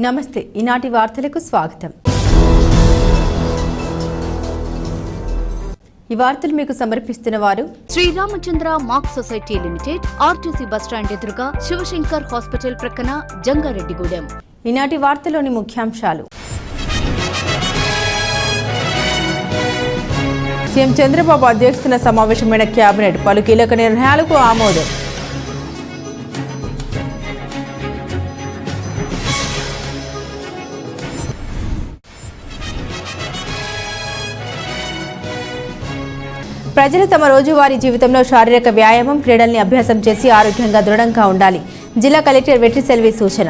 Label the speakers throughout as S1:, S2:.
S1: నమస్తే ఈనాటి వార్తలకు స్వాగతం। ఈ వార్తలు మీకు సమర్పిస్తున్న వారు
S2: Shri Ramachandra mark society limited, RTC bus stand ఎదురుగా, శివశంకర్ హాస్పిటల్ ప్రక్కన, జంగారెడ్డిగూడెం।
S1: ఈనాటి వార్తలోని ముఖ్యాంశాలు। సీఎం చంద్రబాబు అధ్యక్షతన సమావేశమైన కేబినెట్, పలు కీలక నిర్ణయాలకు ఆమోదం। ప్రజలు తమ రోజువారీ జీవితంలో శారీరక వ్యాయామం, క్రీడల్ని అభ్యాసం చేసి ఆరోగ్యంగా దృఢంగా ఉండాలి। జిల్లా కలెక్టర్ వెట్రి సెల్వి సూచన।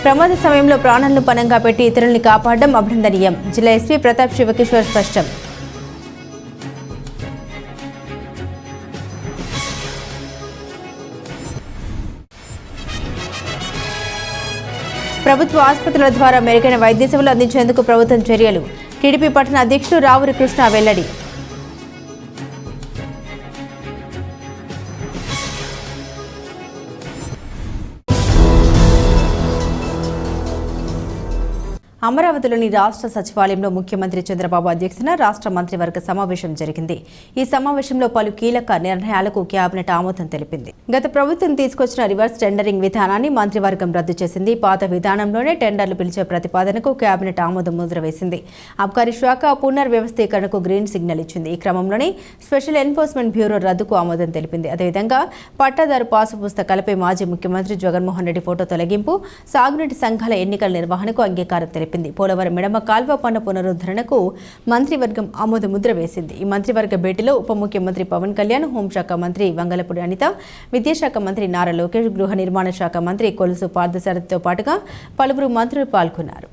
S1: ప్రమాద సమయంలో ప్రాణాలను పణంగా పెట్టి ఇతరుల్ని కాపాడడం అభినందనీయం। జిల్లా ఎస్పీ ప్రతాప్ శివకిషోర్ స్పష్టం। ప్రభుత్వ ఆసుపత్రుల ద్వారా మెరుగైన వైద్య సేవలు అందించేందుకు ప్రభుత్వం చర్యలు। టీడీపీ పట్టణ అధ్యక్షుడు రావూరి కృష్ణ వెల్లడి। అమరావతిలోని రాష్ట్ర సచివాలయంలో ముఖ్యమంత్రి చంద్రబాబు అధ్యక్షతన రాష్ట్ర మంత్రివర్గ సమావేశం జరిగింది। ఈ సమావేశంలో పలు కీలక నిర్ణయాలకు కేబినెట్ ఆమోదం తెలిపింది। గత ప్రభుత్వం తీసుకొచ్చిన రివర్స్ టెండరింగ్ విధానాన్ని మంత్రివర్గం రద్దు చేసింది। పాత విధానంలోనే టెండర్లు పిలిచే ప్రతిపాదనకు కేబినెట్ ఆమోదం ముద్ర వేసింది। అబ్కారీ శాఖ పునర్వ్యవస్థీకరణకు గ్రీన్ సిగ్నల్ ఇచ్చింది। ఈ క్రమంలోనే స్పెషల్ ఎన్ఫోర్స్మెంట్ బ్యూరో రద్దుకు ఆమోదం తెలిపింది। అదేవిధంగా పట్టాదారు పాసు పుస్తకాలపై మాజీ ముఖ్యమంత్రి జగన్మోహన్ రెడ్డి ఫోటో తొలగింపు, సాగునీటి సంఘాల ఎన్నికల నిర్వహణకు అంగీకారం తెలిపింది। పోలవరం మెడమ కాల్వ పన్ను పునరుద్ధరణకు మంత్రివర్గం ఆమోద ముద్ర వేసింది। ఈ మంత్రివర్గ భేటీలో ఉప ముఖ్యమంత్రి పవన్ కళ్యాణ్, హోంశాఖ మంత్రి వంగలపూడి అనిత, విద్యాశాఖ మంత్రి నారా లోకేష్, గృహ నిర్మాణ శాఖ మంత్రి కొలుసు పార్థసారథితో పాటుగా పలువురు మంత్రులు పాల్గొన్నారు।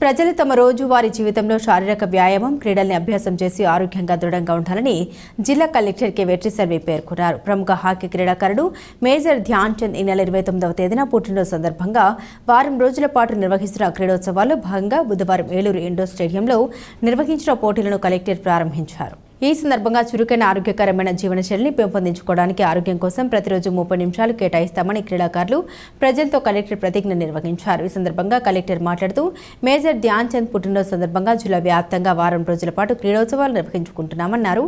S1: ప్రజలు తమ రోజువారీ జీవితంలో శారీరక వ్యాయామం, క్రీడల్ని అభ్యాసం చేసి ఆరోగ్యంగా దృఢంగా ఉండాలని జిల్లా కలెక్టర్ కె వెట్రి సెల్వి పేర్కొన్నారు। ప్రముఖ హాకీ క్రీడాకారుడు మేజర్ ధ్యాన్ చంద్ ఈ నెల 29వ తేదీన పుట్టినరోజు సందర్భంగా వారం రోజుల పాటు నిర్వహిస్తున్న క్రీడోత్సవాల్లో భాగంగా బుధవారం ఏలూరు ఇండోర్ స్టేడియంలో నిర్వహించిన పోటీలను కలెక్టర్ ప్రారంభించారు। ఈ సందర్భంగా చురుకైన ఆరోగ్యకరమైన జీవనశైలిని పెంపొందించుకోవడానికి ఆరోగ్యం కోసం ప్రతిరోజు 30 నిమిషాలు కేటాయిస్తామని క్రీడాకారులు ప్రజలతో కలెక్టర్ ప్రతిజ్ఞ నిర్వహించారు। ఈ సందర్భంగా కలెక్టర్ మాట్లాడుతూ మేజర్ ధ్యాన్ చంద్ పుట్టినరోజు సందర్భంగా జిల్లా వ్యాప్తంగా వారం రోజుల పాటు క్రీడోత్సవాలు నిర్వహించుకుంటున్నామన్నారు।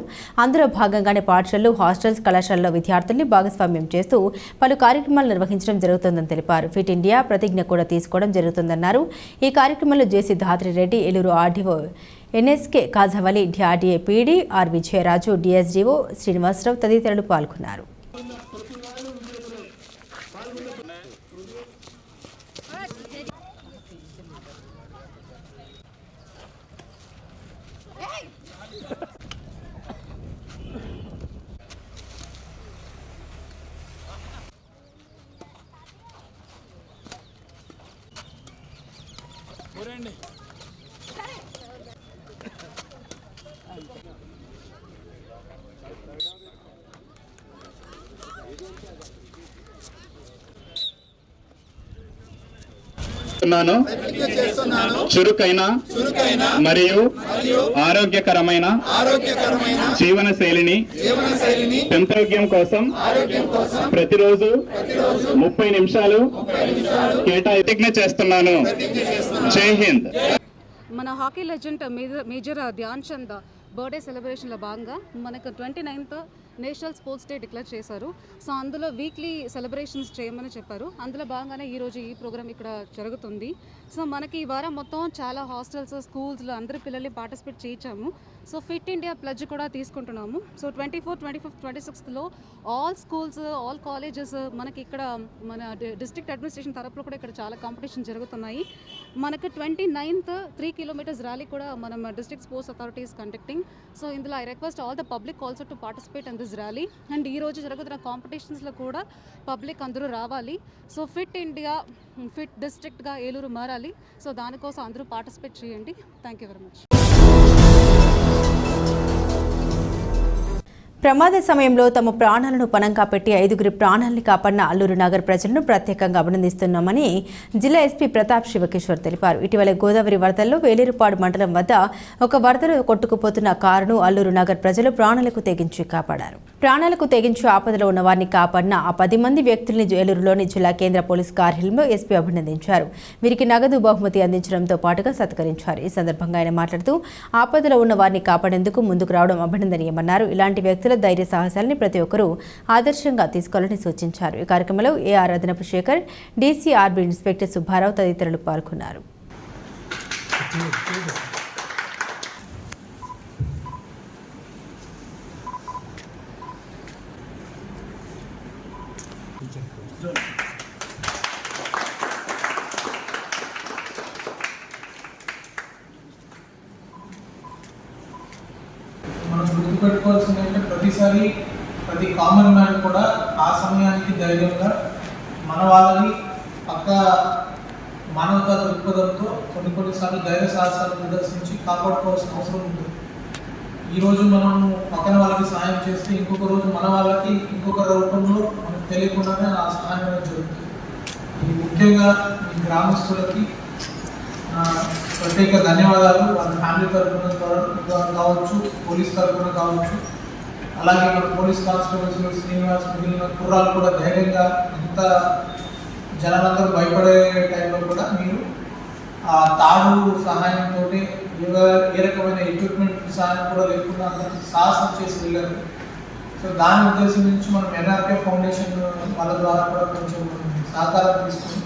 S1: అందులో భాగంగానే పాఠశాలలు, హాస్టల్స్, కళాశాలలో విద్యార్థుల్ని భాగస్వామ్యం చేస్తూ పలు కార్యక్రమాలు నిర్వహించడం జరుగుతుందని తెలిపారు। ఫిట్ ఇండియా ప్రతిజ్ఞ కూడా తీసుకోవడం జరుగుతుందన్నారు। ఈ కార్యక్రమంలో JC Dhatri Reddy, Eluru RDO NSK Kajavali, డ్యాడీఏ PD R Vijayaraju, DSDO Srinivasarao తదితరులు పాల్గొన్నారు।
S3: చురుకైన మరియు ఆరోగ్యకరమైన జీవన శైలిని పెంపొందించడం కోసం ప్రతిరోజు 30 నిమిషాలు కేటాయింపు చేస్తున్నాను। జై హింద్।
S4: మన hockey legend major Dhyan Chand birthday సెలబ్రేషన్లో భాగంగా మనకు 29th national sports day declare చేశారు। సో అందులో వీక్లీ సెలబ్రేషన్స్ చేయమని చెప్పారు। అందులో భాగంగానే ఈరోజు ఈ ప్రోగ్రామ్ ఇక్కడ జరుగుతుంది। సో మనకి ఈ వారం మొత్తం చాలా హాస్టల్స్, స్కూల్స్లో అందరి పిల్లల్ని పార్టిసిపేట్ చేయించాము। సో ఫిట్ ఇండియా ప్లడ్జ్ కూడా తీసుకుంటున్నాము। సో 24, 25, 26లో ఆల్ స్కూల్స్, ఆల్ కాలేజెస్, మనకి ఇక్కడ మన డిస్ట్రిక్ట్ అడ్మినిస్ట్రేషన్ తరపులో కూడా ఇక్కడ చాలా కాంపిటీషన్ జరుగుతున్నాయి। మనకు 29th 3 kilometers ర్యాలీ కూడా మనం district sports authorities conducting. So ఇందులో I request all the public also to participate in this rally. And ఈ రోజు జరుగుతున్న కాంపిటీషన్స్లో కూడా పబ్లిక్ అందరూ రావాలి। సో ఫిట్ ఇండియా, ఫిట్ డిస్ట్రిక్ట్గా ఏలూరు మారాలి। సో దానికోసం అందరూ పార్టిసిపేట్ చేయండి। Thank you very much.
S1: ప్రమాద సమయంలో తమ ప్రాణాలను పణంగా పెట్టి 5గురి ప్రాణాలను కాపాడిన అల్లూరు నగర్ ప్రజలను ప్రత్యేకంగా అభినందిస్తున్నామని జిల్లా ఎస్పీ ప్రతాప్ శివకిషోర్ తెలిపారు. ఇటీవల గోదావరి వరదల్లో వేలేరుపాడు మండలం వద్ద ఒక వరదలో కొట్టుకుపోతున్న కారును అల్లూరు నగర్ ప్రజలు ప్రాణాలకు తెగించి కాపాడారు. ప్రాణాలకు తెగించి ఆపదలో ఉన్న వారిని కాపాడిన ఆ 10 మంది వ్యక్తుల్ని ఏలూరులోని జిల్లా కేంద్ర పోలీస్ కార్యాలయంలో ఎస్పీ అభినందించారు. వీరికి నగదు బహుమతి అందించడంతో పాటుగా సత్కరించారు. ఈ సందర్భంగా ఆయన మాట్లాడుతూ ఆపదలో ఉన్న వారిని కాపాడేందుకు ముందుకు రావడం అభినందనీయమన్నారు. ఇలాంటి వ్యక్తుల ధైర్య సాహసాలని ప్రతి ఒక్కరూ ఆదర్శంగా తీసుకోవాలని సూచించారు. ఈ కార్యక్రమంలో ఏఆర్ అదనపు శేఖర్, డీసీఆర్బీ ఇన్స్పెక్టర్ సుబ్బారావు తదితరులు పాల్గొన్నారు.
S5: మనం గుర్తుపెట్టుకోవాల్సింది అంటే ప్రతిసారి ప్రతి కామన్ మ్యాన్ కూడా ఆ సమయానికి ధైర్యంగా మన వాళ్ళని పక్క మానవతా దృక్పథంతో కొన్నిసార్లు ధైర్య సాహసాలు ప్రదర్శించి కాపాడుకోవాల్సిన అవసరం ఉంటుంది. ఈరోజు మనం పక్కన వాళ్ళకి సహాయం చేస్తే ఇంకొక రోజు మన వాళ్ళకి ఇంకొక రూపంలో మనకు తెలియకుండానే ఆ సహాయం అనేది జరుగుతుంది. ఈ ముఖ్యంగా ఈ గ్రామస్తులకి ప్రత్యేక ధన్యవాదాలు. వాళ్ళ ఫ్యామిలీ తరఫున కావచ్చు, పోలీస్ తరఫున కావచ్చు, అలాగే మన పోలీస్ కానిస్టేబుల్స్ శ్రీనివాస్ మిగిలిన కుర్రాలు కూడా ధైర్యంగా అంత జనాలందరూ భయపడే టైంలో కూడా మీరు ఆ తాడు సహాయంతో ఏ రకమైన ఎక్విప్మెంట్ సహాయం కూడా లేకుండా అందరికీ సాహసం చేసి వెళ్ళారు. సో దాని ఉద్దేశం నుంచి మనం ఎన్ఆర్కే ఫౌండేషన్ వాళ్ళ ద్వారా కూడా కొంచెం సహకారం తీసుకుని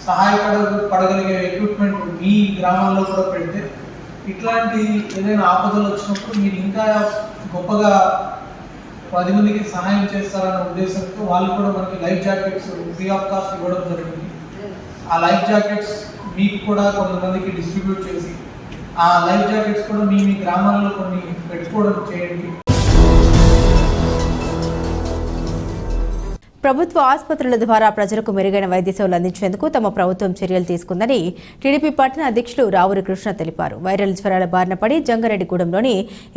S5: సహాయపడగలిగే ఎక్విప్మెంట్ మీ గ్రామాల్లో కూడా పెడితే ఇట్లాంటి ఏదైనా ఆపదలు వచ్చినప్పుడు మీరు ఇంకా గొప్పగా 10 మందికి సహాయం చేస్తారన్న ఉద్దేశంతో వాళ్ళు కూడా మనకి life jackets free of cost ఇవ్వడం జరిగింది. ఆ లైఫ్ జాకెట్స్ మీకు కూడా కొంతమందికి డిస్ట్రిబ్యూట్ చేసి ఆ లైఫ్ జాకెట్స్ కూడా మీ గ్రామాల్లో కొన్ని పెట్టుకోవడం చేయండి.
S1: ప్రభుత్వ ఆసుపత్రుల ద్వారా ప్రజలకు మెరుగైన వైద్య సేవలు అందించేందుకు తమ ప్రభుత్వం చర్యలు తీసుకుందని టీడీపీ పట్టణ అధ్యక్షులు రావూరి కృష్ణ తెలిపారు. వైరల్ జ్వరాల బారిన పడి జంగారెడ్డిగూడెంలోని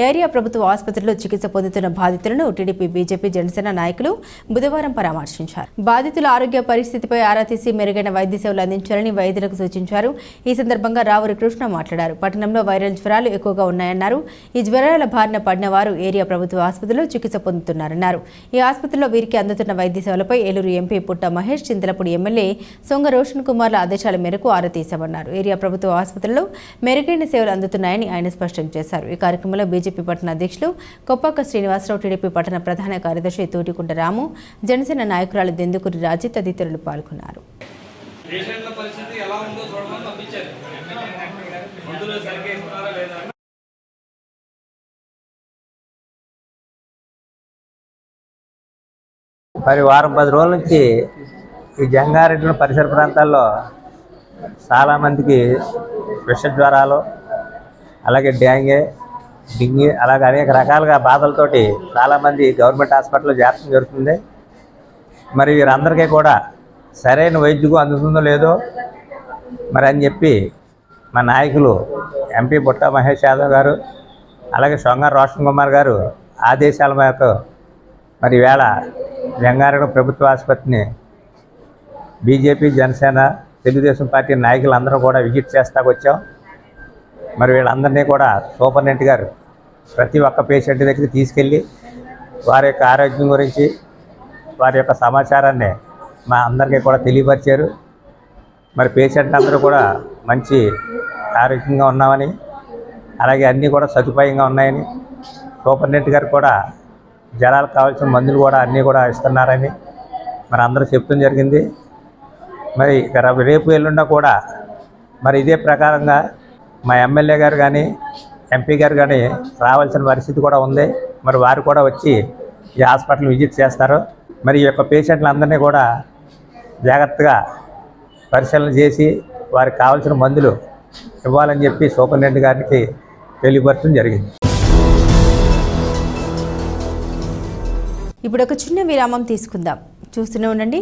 S1: ఏరియా ప్రభుత్వ ఆసుపత్రిలో చికిత్స పొందుతున్న బాధితులను టీడీపీ, బీజేపీ, జనసేన నాయకులు బుధవారం పరామర్శించారు. బాధితుల ఆరోగ్య పరిస్థితిపై ఆరా తీసి మెరుగైన వైద్య సేవలు అందించాలని వైద్యులకు సూచించారు. ఈ సందర్భంగా రావూరి కృష్ణ మాట్లాడారు. పట్టణంలో వైరల్ జ్వరాలు ఎక్కువగా ఉన్నాయన్నారు. ఈ జ్వరాల బారిన పడిన వారు ఏరియా ప్రభుత్వ ఆసుపత్రిలో చికిత్స పొందుతున్నారన్నారు. ఈ ఆసుపత్రిలో వీరికి అందుతున్న వైద్య సేవలపై ఏలూరు ఎంపీ పుట్ట మహేష్, చింతలపూడి ఎమ్మెల్యే సొంగ రోషన్ కుమార్ల ఆదేశాల మేరకు ఆరా తీశామన్నారు. ఏరియా ప్రభుత్వ ఆసుపత్రిలో మెరుగైన సేవలు అందుతున్నాయని ఆయన స్పష్టం చేశారు. ఈ కార్యక్రమంలో బీజేపీ పట్టణ అధ్యక్షులు కొప్పాక శ్రీనివాసరావు, టీడీపీ పట్టణ ప్రధాన కార్యదర్శి తోటికుంట రాము, జనసేన నాయకురాలు దెందుకూరి రాజీ తదితరులు పాల్గొన్నారు.
S6: మరి వారం 10 రోజుల నుంచి ఈ జంగారెడ్డి పరిసర ప్రాంతాల్లో చాలామందికి విష జ్వరాలు, అలాగే డెంగ్యూ, అలాగే అనేక రకాలుగా బాధలతోటి చాలామంది గవర్నమెంట్ హాస్పిటల్లో చేరడం జరుగుతుంది. మరి వీరందరికీ కూడా సరైన వైద్యం అందుతుందో లేదో మరి అని చెప్పి మా నాయకులు ఎంపీ పుట్ట మహేష్ యాదవ్ గారు, అలాగే సొంగ రోషన్ కుమార్ గారు ఆదేశాల మేరకు మరి ఈవేళ జంగారెడ్డి ప్రభుత్వ ఆసుపత్రిని బీజేపీ, జనసేన, తెలుగుదేశం పార్టీ నాయకులందరూ కూడా విజిట్ చేస్తాకు వచ్చాం. మరి వీళ్ళందరినీ కూడా సూపరింటెండెంట్ గారు ప్రతి ఒక్క పేషెంట్ దగ్గరికి తీసుకెళ్ళి వారి యొక్క ఆరోగ్యం గురించి, వారి యొక్క సమాచారాన్ని మా అందరికీ కూడా తెలియపరిచారు. మరి పేషెంట్ అందరూ కూడా మంచి ఆరోగ్యంగా ఉన్నామని, అలాగే అన్నీ కూడా సదుపాయంగా ఉన్నాయని, సూపరింటెండెంట్ గారు కూడా జనాలకు కావాల్సిన మందులు కూడా అన్నీ కూడా ఇస్తున్నారని మరి అందరూ చెప్పడం జరిగింది. మరి రేపు ఎల్లుండా కూడా మరి ఇదే ప్రకారంగా మా ఎమ్మెల్యే గారు కానీ, ఎంపీ గారు కానీ రావాల్సిన పరిస్థితి కూడా ఉంది. మరి వారు కూడా వచ్చి ఈ హాస్పిటల్ విజిట్ చేస్తారు. మరి ఈ యొక్క పేషెంట్లందరినీ కూడా జాగ్రత్తగా పరిశీలన చేసి వారికి కావాల్సిన మందులు ఇవ్వాలని చెప్పి సూపరింటెండెంట్ గారికి తెలియపరచడం జరిగింది.
S1: ఇప్పుడు ఒక చిన్న విరామం తీసుకుందాం. చూస్తూనే ఉండండి.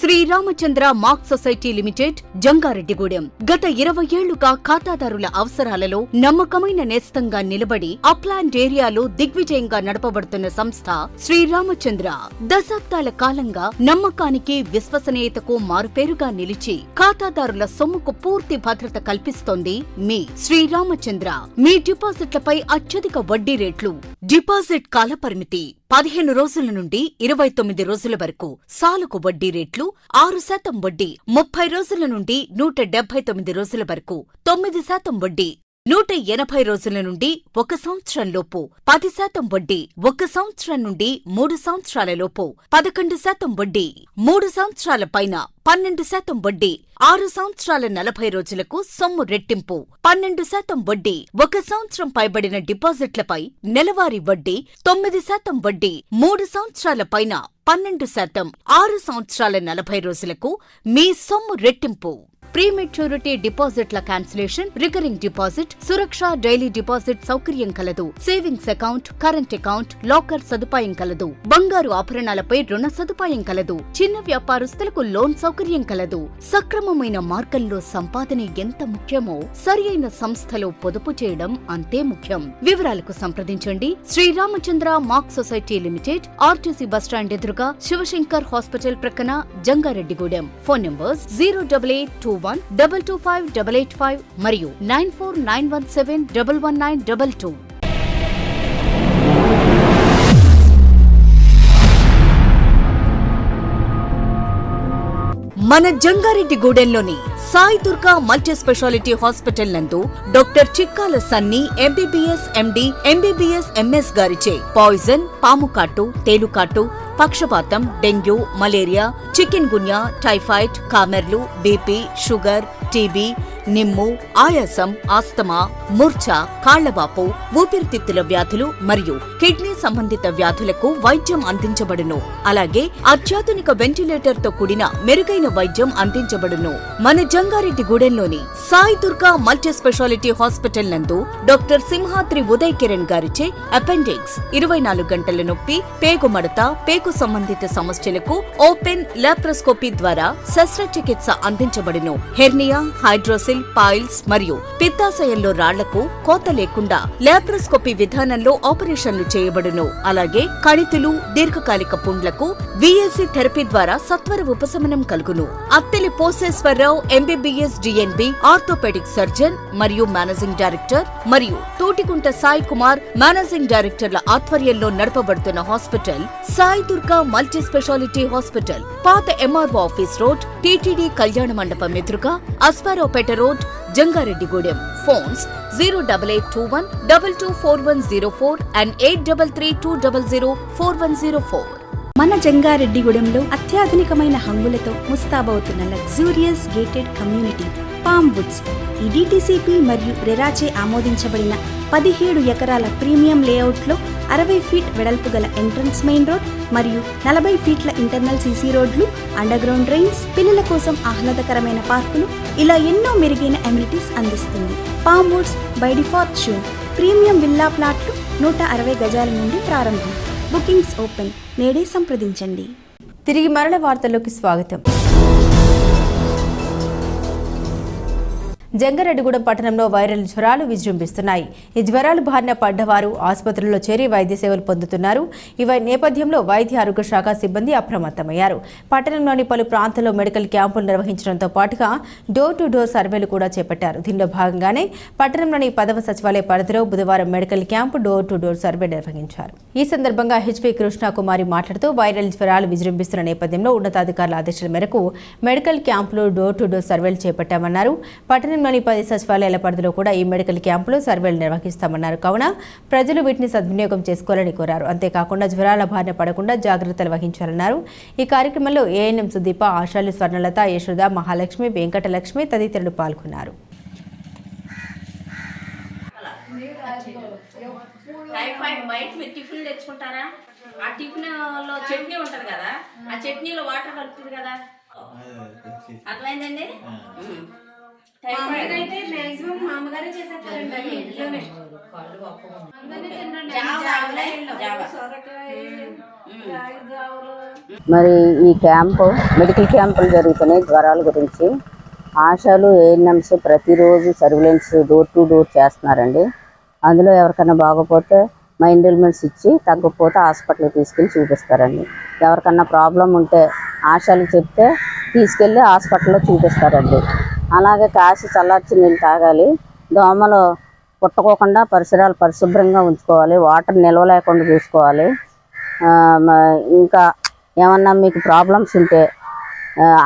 S2: Sriramachandra mark society limited, Jangareddygudem. గత 20 ఏళ్లుగా ఖాతాదారుల అవసరాలలో నమ్మకమైన నేస్తంగా నిలబడి అప్లాండ్ ఏరియాలో దిగ్విజయంగా నడపబడుతున్న సంస్థ శ్రీరామచంద్ర. దశాబ్దాల కాలంగా నమ్మకానికి, విశ్వసనీయతకు మారుపేరుగా నిలిచి ఖాతాదారుల సొమ్ముకు పూర్తి భద్రత కల్పిస్తోంది మీ శ్రీరామచంద్ర. మీ డిపాజిట్లపై అత్యధిక వడ్డీ రేట్లు, డిపాజిట్ కాలపరిమితి 15 రోజుల నుండి 29 రోజుల వరకు, సాలుకు వడ్డీ రేట్లు 6% వడ్డీ, 30 రోజుల నుండి 179 రోజుల వరకు, 9% వడ్డీ, 180 రోజుల నుండి 1 సంవత్సరం లోపు 10% వడ్డీ, 1 సంవత్సరం నుండి 3 సంవత్సరాల లోపు 11% వడ్డీ, 3 సంవత్సరాల పైన 12% వడ్డీ, 6 సంవత్సరాల 40 రోజులకు సొమ్ము రెట్టింపు 12% వడ్డీ, 1 సంవత్సరం పైబడిన డిపాజిట్లపై నెలవారీ వడ్డీ 9% వడ్డీ, 3 సంవత్సరాల పైన 12%, 6 సంవత్సరాల 40 రోజులకు మీ సొమ్ము రెట్టింపు. ప్రీమెచ్యూరిటీ డిపాజిట్ల క్యాన్సిలేషన్, రికరింగ్ డిపాజిట్, సురక్ష డైలీ డిపాజిట్ సౌకర్యం కలదు. Savings account, current account, locker సదుపాయం కలదు. బంగారు ఆభరణాలపై రుణ సదుపాయం కలదు. చిన్న వ్యాపారస్తులకు లోన్ సౌకర్యం కలదు. సక్రమమైన మార్గంలో సంపాదన ఎంత ముఖ్యమో సరియైన సంస్థలో పొదుపు చేయడం అంతే ముఖ్యం. వివరాలకు సంప్రదించండి. Sriramachandra mark society limited, RTC bus stand ఎదురుగా, శివశంకర్ హాస్పిటల్ ప్రక్కన, జంగారెడ్డిగూడెం. ఫోన్ నంబర్స్ 08821225885 మరియు 9491711922. మన జంగారెడ్డిగూడెంలోని Sai Durga multi speciality hospital నందు doctor Chikkala Sunny MBBS MD, MBBS MS గారిచే పాయిజన్, పాముకాటు, తేలుకాటు, పక్షపాతం, dengue, malaria, chikungunya, typhoid, కామెర్లు, బీపీ, షుగర్, టీబీ, నిమ్ము, ఆయాసం, ఆస్తమా, మూర్ఛ, కాళ్లవాపు, ఊపిరితిత్తుల వ్యాధులు మరియు కిడ్నీ సంబంధిత వ్యాధులకు వైద్యం అందించబడును. అలాగే అత్యాధునిక వెంటిలేటర్ తో కూడిన మెరుగైన వైద్యం అందించబడును. మన జంగారెడ్డిగూడెంలోని Sai Durga multi speciality hospital నందు డాక్టర్ సింహాద్రి ఉదయ్ కిరణ్ గారిచే అపెండిక్స్, 24 గంటల నొప్పి, పేగు మడత, పేగు సంబంధిత సమస్యలకు ఓపెన్ లాప్రోస్కోపీ ద్వారా శస్త్రచికిత్స అందించబడును. హెర్నియా, హైడ్రోసిల్, పాయిల్స్ మరియు పిత్తాశయంలో రాళ్లకు కోత లేకుండా లాప్రోస్కోపీ విధానంలో ఆపరేషన్లు చేయబడును. అలాగే కణితులు, దీర్ఘకాలిక పుండ్లకు విఎల్సి థెరపీ ద్వారా సత్వర ఉపశమనం కలుగును. Attili Poseswararao MBBS DNB, orthopaedic surgeon మరియు మేనేజింగ్ డైరెక్టర్, మరియు తోటికుంట సాయి కుమార్ మేనేజింగ్ డైరెక్టర్ల ఆధ్వర్యంలో నడపబడుతున్న hospital Sai Durga multi speciality hospital, పాత ఎంఆర్ఓ ఆఫీస్ రోడ్, టీటీడీ కళ్యాణ మండపం ఎదురుగా, Aswaraopeta road, Jangareddygudem. Phones 08821224104 and 8332004104.
S7: మన జంగారెడ్డిగూడెంలో అత్యాధునికమైన హంగులతో ముస్తాబవుతున్న luxurious gated community palm woods. ఈ డిటిసిపి మరియు రెరాచే ఆమోదించబడిన 17 ఎకరాల ప్రీమియం లేఅవుట్లో 60 ఫీట్ వెడల్పు గల ఎంట్రన్స్ మెయిన్ రోడ్ మరియు 40 ఫీట్ల ఇంటర్నల్ సీసీ రోడ్లు, అండర్గ్రౌండ్ డ్రైన్స్, పిల్లల కోసం ఆహ్లాదకరమైన పార్కులు, ఇలా ఎన్నో మెరుగైన అమ్యూనిటీస్ అందిస్తుంది. Palm Woods by default show premium villa ప్లాట్లు 160 గజాల నుండి ప్రారంభం. Bookings open. నేడే సంప్రదించండి.
S1: తిరిగి మరల వార్తల్లోకి స్వాగతం. జంగారెడ్డిగూడెం పట్టణంలో వైరల్ జ్వరాలు విజృంభిస్తున్నాయి. ఈ జ్వరాలు బారిన పడ్డవారు ఆసుపత్రుల్లో చేరి వైద్య సేవలు పొందుతున్నారు. ఈ నేపథ్యంలో వైద్య ఆరోగ్య శాఖ సిబ్బంది అప్రమత్తమయ్యారు. పట్టణంలోని పలు ప్రాంతాల్లో మెడికల్ క్యాంపులు నిర్వహించడంతో పాటుగా డోర్ టు డోర్ సర్వేలు కూడా చేపట్టారు. దీనిలో భాగంగానే పట్టణంలోని 10వ సచివాలయ పరిధిలో బుధవారం medical camp door to door survey నిర్వహించారు. ఈ సందర్భంగా హెచ్పీ కృష్ణకుమారి మాట్లాడుతూ వైరల్ జ్వరాలు విజృంభిస్తున్న నేపథ్యంలో ఉన్నతాధికారుల ఆదేశాల మేరకు మెడికల్ క్యాంపులో డోర్ టు డోర్ సర్వేలు చేపట్టామన్నారు. పట్టణంలోని 10 సచివాలయాల పరిధిలో కూడా ఈ మెడికల్ క్యాంపులో సర్వేలు నిర్వహిస్తామన్నారు. కావున ప్రజలు వీటిని సద్వినియోగం చేసుకోవాలని కోరారు. అంతేకాకుండా జ్వరాల బారిన పడకుండా జాగ్రత్తలు వహించాలన్నారు. ఈ కార్యక్రమంలో ఏఎన్ఎం సుదీప, ఆశాలు, స్వర్ణలత, యశోద, మహాలక్ష్మి, వెంకటలక్ష్మి తదితరులు పాల్గొన్నారు.
S8: ఆ టిఫిన్లో చట్నీ ఉంటుంది కదా, ఆ చట్నీలో వాటర్ కలుపుతుంది కదా, అర్థమైందండి. మామూలుగా అయితే మాక్సిమం మా అమ్మగారే చేసేస్తారండి అది ఇంట్లోనే.
S9: మరి ఈ క్యాంపు మెడికల్ క్యాంపులు జరుగుతున్నాయి జ్వరాల గురించి. ఆశాలు ఏఎన్ఎంస్ ప్రతిరోజు సర్వేలెన్స్ డోర్ టు డోర్ చేస్తున్నారండి. అందులో ఎవరికైనా బాగోపోతే మైండ్ ఎలిమెంట్స్ ఇచ్చి తగ్గకపోతే హాస్పిటల్కి తీసుకెళ్ళి చూపిస్తారండి. ఎవరికన్నా ప్రాబ్లం ఉంటే ఆశాలు చెప్తే తీసుకెళ్ళి హాస్పిటల్లో చూపిస్తారండి. అలాగే కాసి చల్లార్చి నీళ్ళు తాగాలి. దోమలు పుట్టకోకుండా పరిసరాలు పరిశుభ్రంగా ఉంచుకోవాలి. వాటర్ నిల్వ లేకుండా చూసుకోవాలి. ఇంకా ఏమన్నా మీకు ప్రాబ్లమ్స్ ఉంటే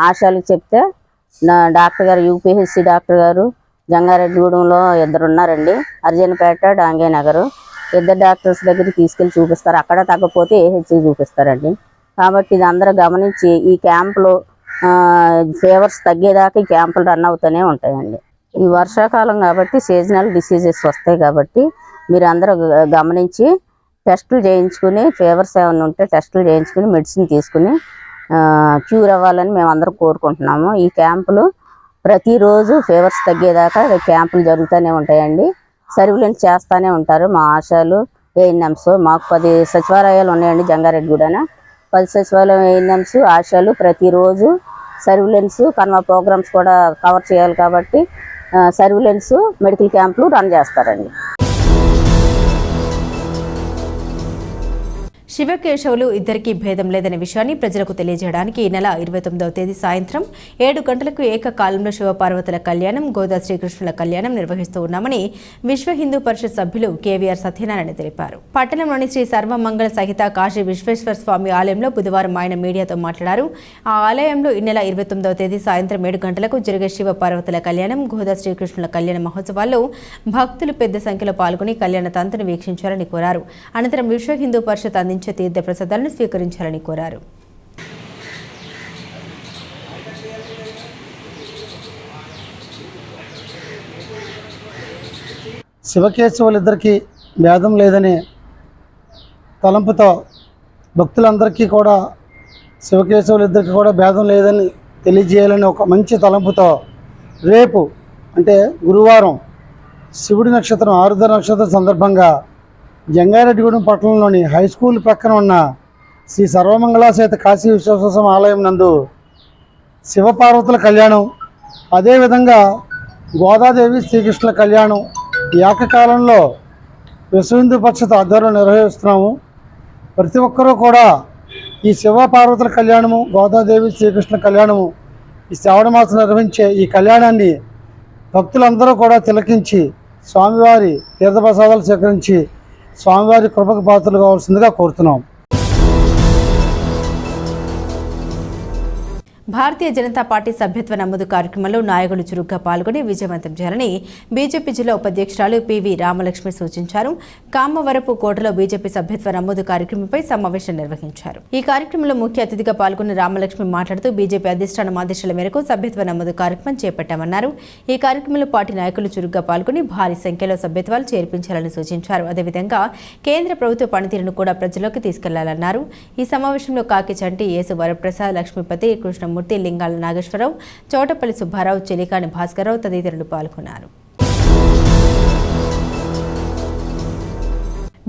S9: ఆశాలకు చెప్తే డాక్టర్ గారు యూపీహెచ్సి డాక్టర్ గారు జంగారెడ్డిగూడెంలో 2 ఉన్నారండి. అర్జునపేట డాంగే నగరు 2 డాక్టర్స్ దగ్గరికి తీసుకెళ్ళి చూపిస్తారు. అక్కడ తగ్గపోతే ఏహెచ్సి చూపిస్తారండి. కాబట్టి ఇది అందరూ గమనించి ఈ క్యాంపులు ఫీవర్స్ తగ్గేదాకా ఈ క్యాంపులు రన్ అవుతూనే ఉంటాయండి. ఈ వర్షాకాలం కాబట్టి సీజనల్ డిసీజెస్ వస్తాయి కాబట్టి మీరు అందరూ గమనించి టెస్టులు చేయించుకుని ఫీవర్స్ ఏమైనా ఉంటే టెస్టులు చేయించుకుని మెడిసిన్ తీసుకుని క్యూర్ అవ్వాలని మేము అందరం కోరుకుంటున్నాము. ఈ క్యాంపులు ప్రతిరోజు ఫీవర్స్ తగ్గేదాకా క్యాంపులు జరుగుతూనే ఉంటాయండి. సర్వేలెన్స్ చేస్తూనే ఉంటారు మా ఆశాలు ఏఎన్ఎంస్. మాకు 10 సచివాలయాలు ఉన్నాయండి జంగారెడ్డిగూడెన. 10 సచివాలయం ఏఎన్ఎంస్ ఆశాలు ప్రతిరోజు సర్వేలెన్స్ కన్వా ప్రోగ్రామ్స్ కూడా కవర్ చేయాలి కాబట్టి సర్వేలెన్స్ మెడికల్ క్యాంపులు రన్ చేస్తారండి.
S1: శివకేశవులు ఇద్దరికీ భేదం లేదనే విషయాన్ని ప్రజలకు తెలియజేయడానికి ఈ నెల 29వ తేదీ సాయంత్రం 7 గంటలకు ఏకకాలంలో శివపార్వతుల కళ్యాణం, గోదా శ్రీకృష్ణుల కళ్యాణం నిర్వహిస్తూ ఉన్నామని విశ్వ హిందూ పరిషత్ సభ్యులు కేవీఆర్ సత్యనారాయణ తెలిపారు. పట్టణంలోని శ్రీ సర్వమంగళ సహిత కాశీ విశ్వేశ్వర స్వామి ఆలయంలో బుధవారం ఆయన మీడియాతో మాట్లాడారు. ఆ ఆలయంలో ఈ నెల 29వ తేదీ సాయంత్రం 7 గంటలకు జరిగే శివపార్వతుల కళ్యాణం, గోదా శ్రీకృష్ణుల కళ్యాణ మహోత్సవాల్లో భక్తులు పెద్ద సంఖ్యలో పాల్గొని కళ్యాణ తంతును వీక్షించాలని కోరారు. అనంతరం విశ్వ హిందూ పరిషత్ అందించే తీర్థ ప్రసాదాలను స్వీకరించాలని కోరారు.
S5: శివకేశవులిద్దరికీ భేదం లేదనే తలంపుతో భక్తులందరికీ కూడా శివకేశవులిద్దరికీ కూడా భేదం లేదని తెలియజేయాలని ఒక మంచి తలంపుతో రేపు అంటే గురువారం శివుడి నక్షత్రం ఆరుద్ర నక్షత్రం సందర్భంగా జంగారెడ్డిగూడెం పట్టణంలోని హై స్కూల్ ప్రక్కన ఉన్న శ్రీ సర్వమంగళాసేత కాశీ విశ్వేశ్వర ఆలయం నందు శివపార్వతుల కళ్యాణం, అదేవిధంగా గోదాదేవి శ్రీకృష్ణుల కళ్యాణం ఏకకాలంలో విశ్వ హిందూ పరిషత్ ఆధ్వర్యంలో నిర్వహిస్తున్నాము. ప్రతి ఒక్కరూ కూడా ఈ శివపార్వతుల కళ్యాణము, గోదాదేవి శ్రీకృష్ణ కళ్యాణము ఈ శ్రావణ మాసం నిర్వహించే ఈ కళ్యాణాన్ని భక్తులందరూ కూడా తిలకించి స్వామివారి తీర్థప్రసాదాలు స్వీకరించి స్వామివారి కృపకు పాత్రలు కావాల్సిందిగా కోరుతున్నాం.
S1: భారతీయ జనతా పార్టీ సభ్యత్వ నమోదు కార్యక్రమంలో నాయకులు చురుగ్గా పాల్గొని విజయవంతం చేయాలని బీజేపీ జిల్లా ఉపాధ్యక్షురాలు పివి రామలక్ష్మి సూచించారు. కామవరపు కోటలో బీజేపీ సభ్యత్వ నమోదు కార్యక్రమంపై సమావేశం నిర్వహించారు. ఈ కార్యక్రమంలో ముఖ్య అతిథిగా పాల్గొన్న రామలక్ష్మి మాట్లాడుతూ బీజేపీ అధిష్టానం ఆదేశాల మేరకు సభ్యత్వ నమోదు కార్యక్రమం చేపట్టామన్నారు. ఈ కార్యక్రమంలో పార్టీ నాయకులు చురుగ్గా పాల్గొని భారీ సంఖ్యలో సభ్యత్వాలు చేర్పించాలని సూచించారు. అదేవిధంగా కేంద్ర ప్రభుత్వ పనితీరును కూడా ప్రజల్లోకి తీసుకెళ్లాలన్నారు. ఈ సమావేశంలో కాకి చంటి, యేసు వరప్రసాద్, లక్ష్మీపతి, కృష్ణమూర్తి, లింగాల నాగేశ్వరరావు, చోటపల్లి సుబ్బారావు, చెలికాని భాస్కరరావు తదితరులు పాల్గొన్నారు.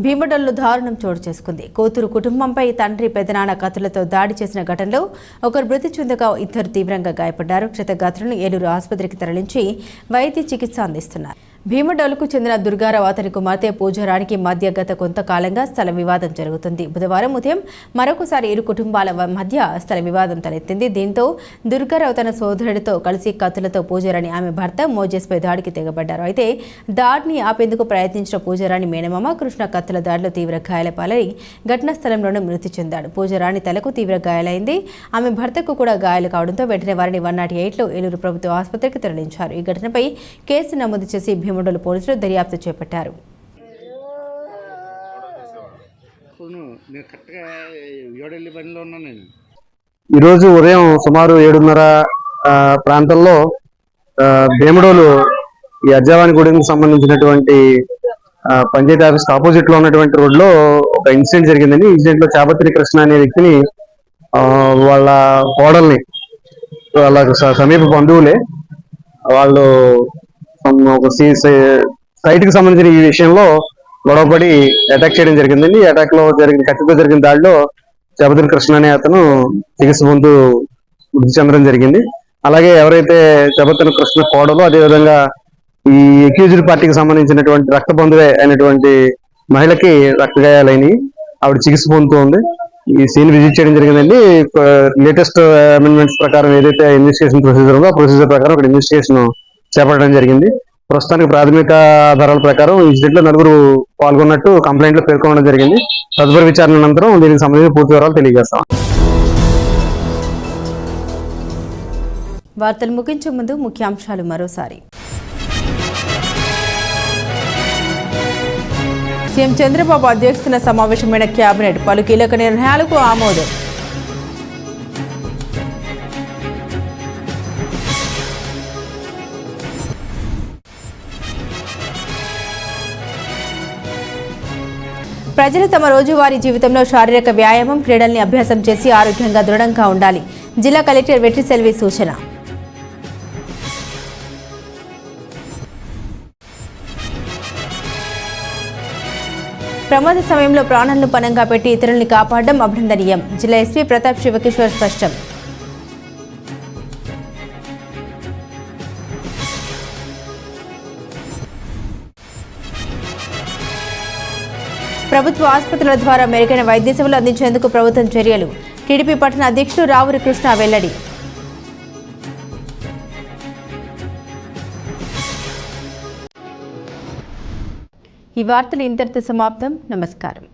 S1: భీమడోల్లో దారుణం చోటు చేసుకుంది. కూతురు కుటుంబంపై తండ్రి పెదనాన్న కత్తులతో దాడి చేసిన ఘటనలో ఒకరు మృతి చెందగా 2 తీవ్రంగా గాయపడ్డారు. క్షతగాత్రులను ఏలూరు ఆసుపత్రికి తరలించి వైద్య చికిత్స అందిస్తున్నారు. భీమడోలుకు చెందిన దుర్గారావు అతని కుమార్తె పూజారానికి మధ్య గత కొంతకాలంగా స్థల వివాదం జరుగుతుంది. బుధవారం ఉదయం మరొకసారి ఇరు కుటుంబాల మధ్య స్థల వివాదం తలెత్తింది. దీంతో దుర్గారావు తన సోదరుడితో కలిసి కత్తులతో పూజారాని ఆమె భర్త మోజేస్పై దాడికి తెగబడ్డారు. అయితే దాడిని ఆపేందుకు ప్రయత్నించిన పూజారాని మేనమామ కృష్ణ కత్తుల దాడిలో తీవ్ర గాయాల పాలై ఘటనా స్థలంలోనే మృతి చెందాడు. పూజారాణి తలకు తీవ్ర గాయాలైంది. ఆమె భర్తకు కూడా గాయాలు కావడంతో వెంటనే వారిని 108లో ఏలూరు ప్రభుత్వ ఆసుపత్రికి తరలించారు. ఈ ఘటనపై కేసు నమోదు చేసి భీమడోలు పోలీసులు దర్యాప్తు చేపట్టారు.
S10: ఈరోజు ఉదయం సుమారు 7:30 ప్రాంతంలో భీమడోలు ఈ అజ్జావానిగూడెంకి సంబంధించినటువంటి పంచాయతీ ఆఫీస్ ఆపోజిట్ లో ఉన్నటువంటి రోడ్ లో ఒక ఇన్సిడెంట్ జరిగిందండి. ఇన్సిడెంట్ లో చాపత్రి కృష్ణ అనే వ్యక్తిని వాళ్ళ కోడల్ని వాళ్ళ సమీప బంధువులే వాళ్ళు ఒక సైట్ కి సంబంధించిన ఈ విషయంలో గొడవపడి అటాక్ చేయడం జరిగిందండి. ఈ అటాక్ లో కత్తితో జరిగిన దాడిలో జబదర్ కృష్ణ అనే అతను చికిత్స పొందుతూ మృతి చెందడం జరిగింది. అలాగే ఎవరైతే జబదర్ కృష్ణ కోడలో అదేవిధంగా ఈ అక్యూజ్డ్ పార్టీకి సంబంధించినటువంటి రక్త బంధువే అయినటువంటి మహిళకి రక్తగాయాలైనవి, ఆవిడ చికిత్స పొందుతూ ఉంది. ఈ సీన్ విజిట్ చేయడం జరిగిందండి. లేటెస్ట్ అమెండ్మెంట్స్ ప్రకారం ఏదైతే ఇన్వెస్టిగేషన్ ప్రొసీజర్ ఉందో ఆ ప్రొసీజర్ ప్రకారం అక్కడ ఇన్వెస్టిగేషన్ చేపట్టడం జరిగింది. ప్రస్తుతానికి ప్రాథమిక ఆధారాల ప్రకారం ఇన్సిడెంట్ లో 9 పాల్గొన్నట్టు కంప్లైంట్ లో పేర్కొనడం జరిగింది. తదుపరి విచారణ అనంతరం దీనికి సంబంధించిన పూర్తి వివరాలు తెలియజేస్తాం.
S1: వార్తలు ముగించే ముందు ముఖ్యాంశాలు మరోసారి. సీఎం చంద్రబాబు అధ్యక్షతన సమావేశమైన కేబినెట్, పలు కీలక నిర్ణయాలకు ఆమోదం. ప్రజలు తమ రోజువారీ జీవితంలో శారీరక వ్యాయామం, క్రీడల్ని అభ్యాసం చేసి ఆరోగ్యంగా దృఢంగా ఉండాలి. జిల్లా కలెక్టర్ వెట్రిసెల్వి సూచన. ప్రమాద సమయంలో ప్రాణాలను పణంగా పెట్టి ఇతరుల్ని కాపాడడం అభినందనీయం. జిల్లా ఎస్పీ ప్రతాప్ శివకిషోర్ స్పష్టం. ప్రభుత్వ ఆసుపత్రుల ద్వారా మెరుగైన వైద్య సేవలు అందించేందుకు ప్రభుత్వం చర్యలు. టీడీపీ పట్టణ అధ్యక్షుడు రావురి కృష్ణ వెల్లడి. ఈ వార్తలు ఇంతటితో సమాప్తం. నమస్కారం.